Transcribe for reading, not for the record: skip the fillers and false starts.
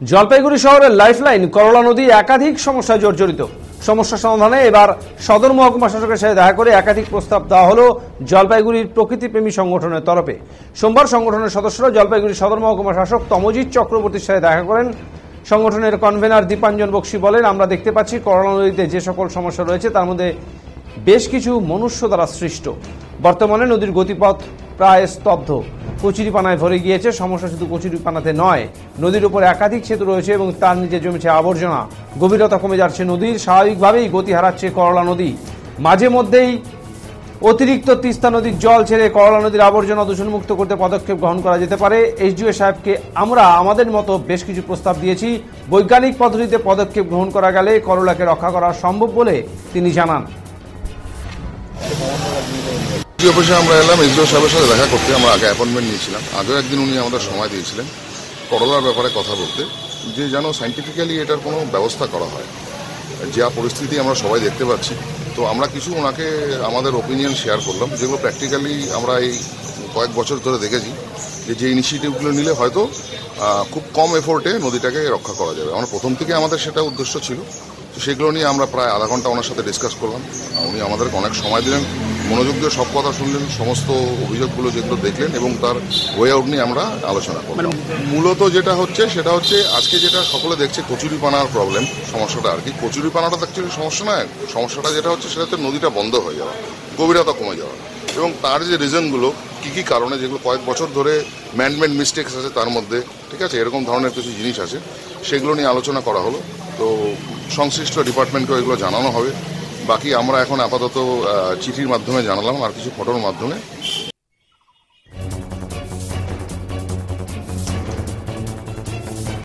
জলপাইগুড়ি শহরের লাইফলাইন করলা নদী একাধিক সমস্যায় জর্জরিত। সমস্যা সমাধানে এবার সদর মহকুমা শাসকের সাথে দেখা করে একাধিক প্রস্তাব দেওয়া হলো জলপাইগুড়ির প্রকৃতিপ্রেমী সংগঠনের তরফে। সোমবার সংগঠনের সদস্যরা জলপাইগুড়ি সদর মহকুমা শাসক তমজিৎ চক্রবর্তীর সাথে দেখা করেন। সংগঠনের কনভেনার দীপাঞ্জন বক্সি বলেন, আমরা দেখতে পাচ্ছি করলা নদীতে যে সকল সমস্যা রয়েছে তার মধ্যে বেশ কিছু মনুষ্য দ্বারা সৃষ্ট। বর্তমানে নদীর গতিপথ প্রায় স্তব্ধ, কচুরিপানায় ভরে গিয়েছে। সমস্যা শুধু কচুরিপানাতে নয়, নদীর উপর একাধিক সেতু রয়েছে এবং তার নিচে জমেছে আবর্জনা। গভীরতা কমে যাচ্ছে নদীর, স্বাভাবিকভাবেই গতি হারাচ্ছে করলা নদী। মাঝে মধ্যেই অতিরিক্ত তিস্তা নদীর জল ছেড়ে করলা নদীর আবর্জনা দূষণমুক্ত করতে পদক্ষেপ গ্রহণ করা যেতে পারে। এসডিও সাহেবকে আমরা আমাদের মতো বেশ কিছু প্রস্তাব দিয়েছি। বৈজ্ঞানিক পদ্ধতিতে পদক্ষেপ গ্রহণ করা গেলে করলাকে রক্ষা করা সম্ভব বলে তিনি জানান। অফিসে আমরা এলাম এসডিও সাহেবের সাথে দেখা করতে। আমরা আগে অ্যাপয়েন্টমেন্ট নিয়েছিলাম। আগেও একদিন উনি আমাদের সময় দিয়েছিলেন করলার ব্যাপারে কথা বলতে, যে যেন সাইন্টিফিক্যালি এটার কোনো ব্যবস্থা করা হয়। যা পরিস্থিতি আমরা সবাই দেখতে পাচ্ছি, তো আমরা কিছু ওনাকে আমাদের ওপিনিয়ন শেয়ার করলাম, যেগুলো প্র্যাকটিক্যালি আমরা এই কয়েক বছর ধরে দেখেছি যে ইনিশিয়েটিভগুলো নিলে হয়তো খুব কম এফোর্টে নদীটাকে রক্ষা করা যাবে। আমরা প্রথম থেকে আমাদের সেটা উদ্দেশ্য ছিল। তো সেগুলো নিয়ে আমরা প্রায় আধা ঘন্টা ওনার সাথে ডিসকাস করলাম। উনি আমাদেরকে অনেক সময় দিলেন, মনোযোগ দিয়ে সব কথা শুনলেন, সমস্ত অভিযোগগুলো যেগুলো দেখলেন এবং তার ওয়ে আউট নিয়ে আমরা আলোচনা করলাম। মূলত যেটা হচ্ছে সেটা হচ্ছে আজকে যেটা সকলে দেখছে কচুরিপানার প্রবলেম, সমস্যাটা আর কি। কচুরিপানাটা অ্যাকচুয়ালি সমস্যা নয়, সমস্যাটা যেটা হচ্ছে সেটা হচ্ছে নদীটা বন্ধ হয়ে যাওয়া, গভীরতা কমে যাওয়া এবং তার যে রিজনগুলো কী কী কারণে, যেগুলো কয়েক বছর ধরে ম্যানমেড মিস্টেকস আছে তার মধ্যে, ঠিক আছে, এরকম ধরনের কিছু জিনিস আছে, সেগুলো নিয়ে আলোচনা করা হলো। তো সংশ্লিষ্ট ডিপার্টমেন্টকেও এগুলো জানানো হবে। বাকি আমরা এখন আপাতত চিঠির মাধ্যমে জানালাম আর কিছু ফটোর মাধ্যমে।